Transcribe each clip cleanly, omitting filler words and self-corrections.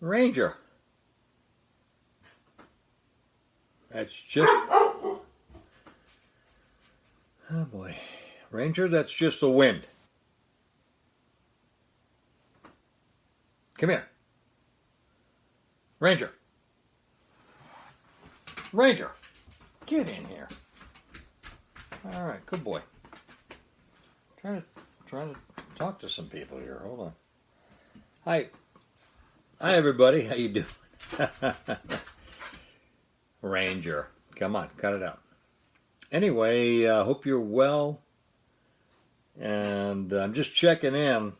Ranger. That's just... Oh boy. Ranger, that's just the wind. Come here. Ranger. Ranger. Get in here. All right, good boy. Trying to talk to some people here. Hold on. Hi. Hi, everybody. How you doing? Ranger. Come on, cut it out. Anyway, hope you're well. And I'm just checking in.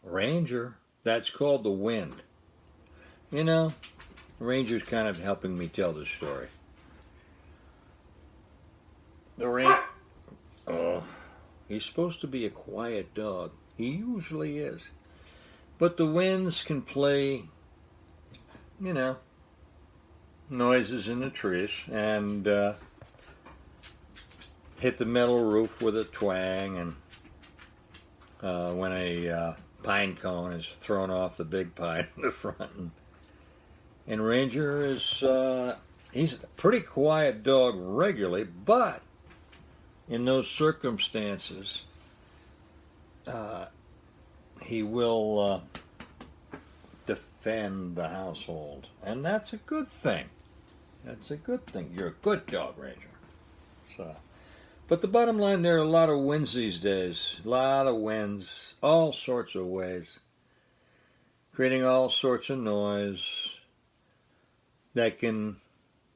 Ranger. That's called the wind. You know, Ranger's kind of helping me tell this story. The rain. Oh, he's supposed to be a quiet dog. He usually is. But the winds can play, you know, noises in the trees and hit the metal roof with a twang, and when a pine cone is thrown off the big pine in the front. And Ranger is, he's a pretty quiet dog regularly, but in those circumstances, he will defend the household. And that's a good thing. That's a good thing. You're a good dog, Ranger. So, but the bottom line, there are a lot of winds these days. A lot of winds, all sorts of ways, creating all sorts of noise that can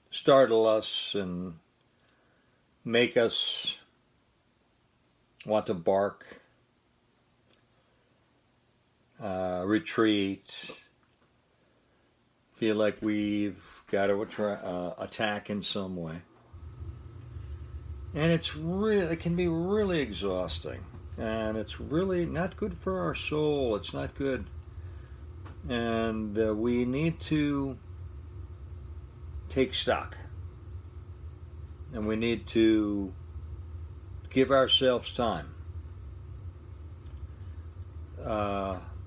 startle us and make us want to bark, retreat, feel like we've got to attack in some way. And it can be really exhausting, and it's really not good for our soul. It's not good, and we need to take stock, and we need to give ourselves time.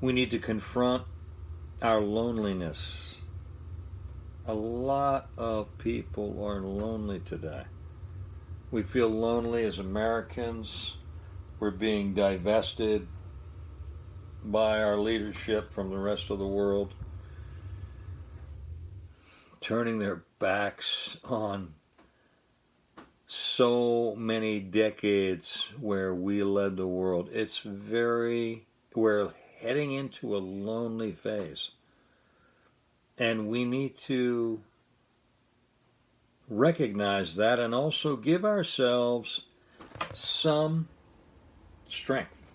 We need to confront our loneliness. A lot of people are lonely today. We feel lonely as Americans. We're being divested by our leadership from the rest of the world, turning their backs on so many decades where we led the world. We're heading into a lonely phase. And we need to recognize that and also give ourselves some strength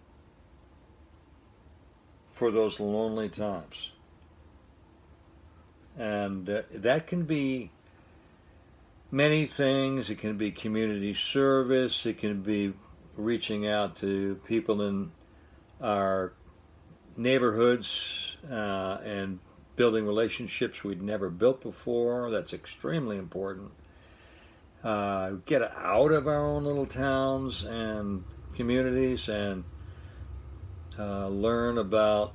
for those lonely times. And that can be many things. It can be community service. It can be reaching out to people in our neighborhoods and building relationships we'd never built before. That's extremely important. Get out of our own little towns and communities and learn about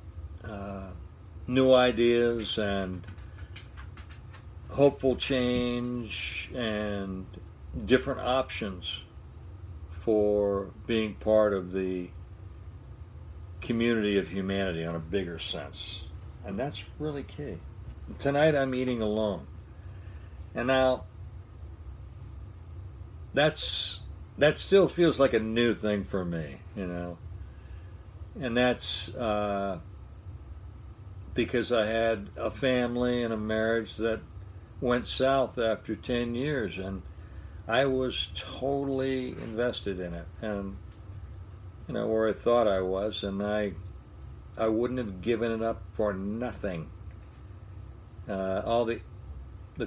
new ideas and hopeful change and different options for being part of the community of humanity on a bigger sense. And that's really key. Tonight I'm eating alone. And now that still feels like a new thing for me, you know. And that's because I had a family and a marriage that went south after 10 years, and I was totally invested in it, and you know, where I thought I was, and I wouldn't have given it up for nothing. All the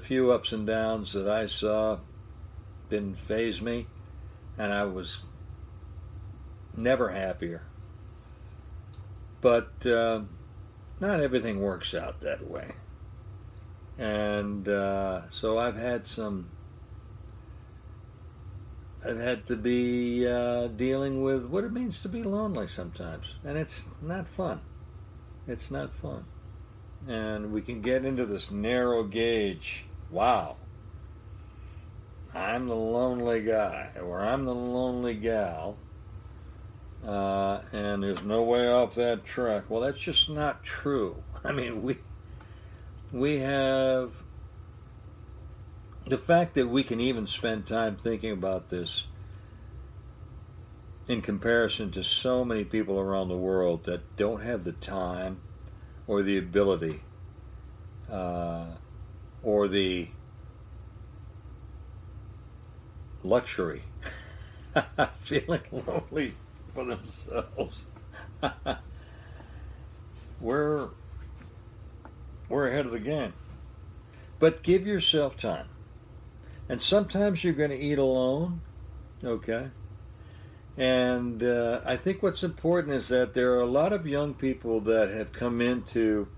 few ups and downs that I saw didn't faze me, and I was never happier. But not everything works out that way. And so I've had some I've had to be dealing with what it means to be lonely sometimes, and it's not fun. It's not fun, and we can get into this narrow gauge. Wow, I'm the lonely guy, or I'm the lonely gal, and there's no way off that track. Well, that's just not true. I mean, we have the fact that we can even spend time thinking about this in comparison to so many people around the world that don't have the time or the ability uh, or the luxury feeling lonely for themselves. we're we're ahead of the game. But give yourself time. And sometimes you're going to eat alone, okay? And I think what's important is that there are a lot of young people that have come into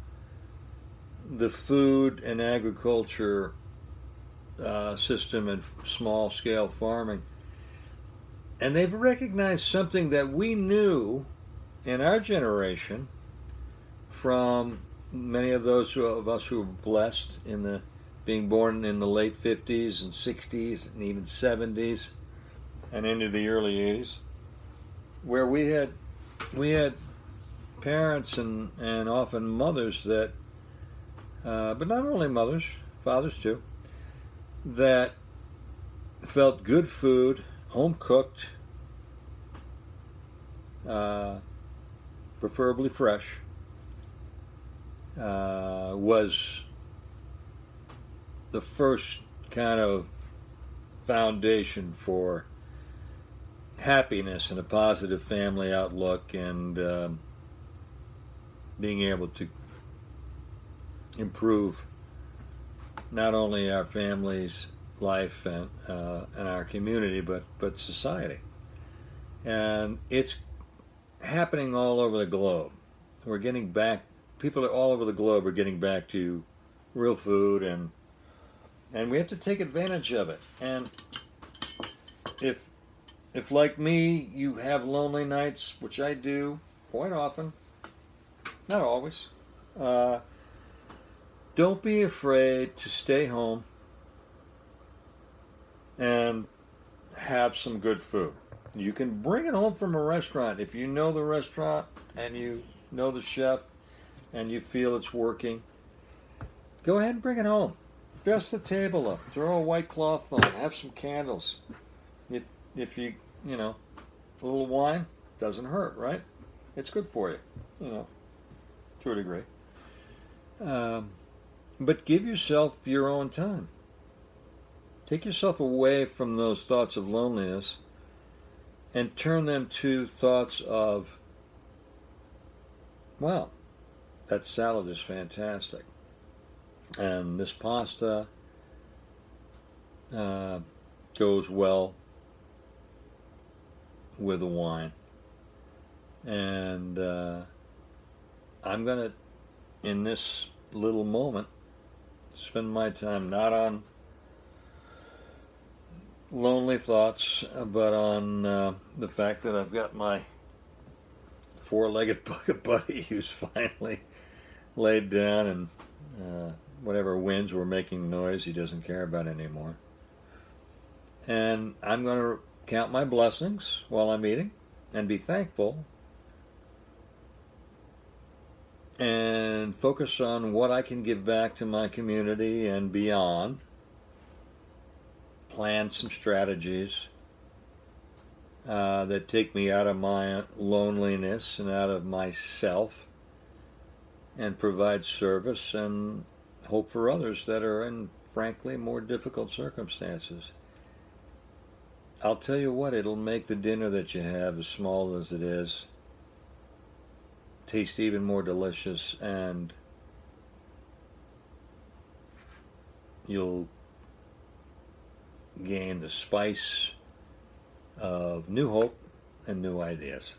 the food and agriculture system and small scale farming. And they've recognized something that we knew in our generation from many of those of us who were blessed in the being born in the late 50s and 60s and even 70s and into the early 80s, where we had parents and often mothers that, but not only mothers, fathers too, that felt good food, home cooked, preferably fresh, was the first kind of foundation for happiness and a positive family outlook and being able to improve not only our family's life and our community, but society. And it's happening all over the globe. We're getting back. People all over the globe are getting back to real food, and we have to take advantage of it. And if like me, you have lonely nights, which I do quite often, not always, don't be afraid to stay home and have some good food. You can bring it home from a restaurant if you know the restaurant and you know the chef and you feel it's working. Go ahead and bring it home. Dust the table up. Throw a white cloth on. Have some candles. If you know, a little wine doesn't hurt, right? It's good for you, to a degree. But give yourself your own time. Take yourself away from those thoughts of loneliness and turn them to thoughts of, wow, that salad is fantastic. And this pasta goes well with the wine. And I'm going to, in this little moment, spend my time not on lonely thoughts, but on the fact that I've got my four-legged bucket buddy who's finally laid down, and whatever winds were making noise he doesn't care about anymore. And I'm going to count my blessings while I'm eating and be thankful and focus on what I can give back to my community and beyond. Plan some strategies that take me out of my loneliness and out of myself and provide service and hope for others that are in, frankly, more difficult circumstances. I'll tell you what, it'll make the dinner that you have, as small as it is, taste even more delicious, and you'll gain the spice of new hope and new ideas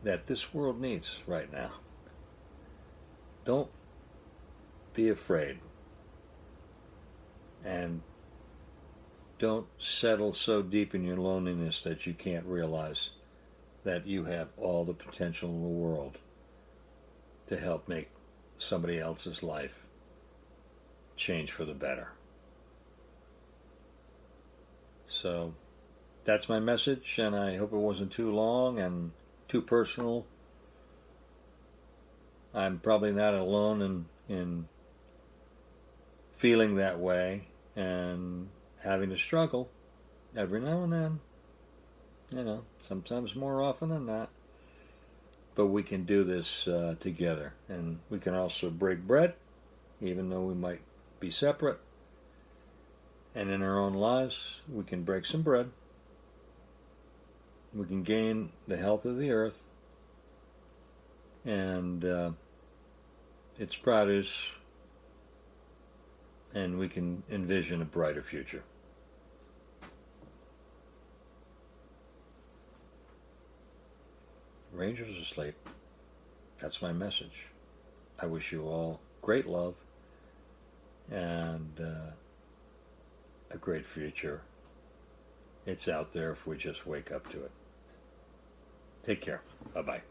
that this world needs right now. Don't be afraid, and Don't settle so deep in your loneliness that you can't realize that you have all the potential in the world to help make somebody else's life change for the better. So that's my message, and I hope it wasn't too long and too personal. I'm probably not alone in feeling that way and having to struggle every now and then. Sometimes more often than not. But we can do this together, and we can also break bread, even though we might be separate. And in our own lives, we can break some bread. We can gain the health of the earth and its produce, and we can envision a brighter future. Rangers asleep. That's my message. I wish you all great love and a great future. It's out there if we just wake up to it. Take care. Bye-bye.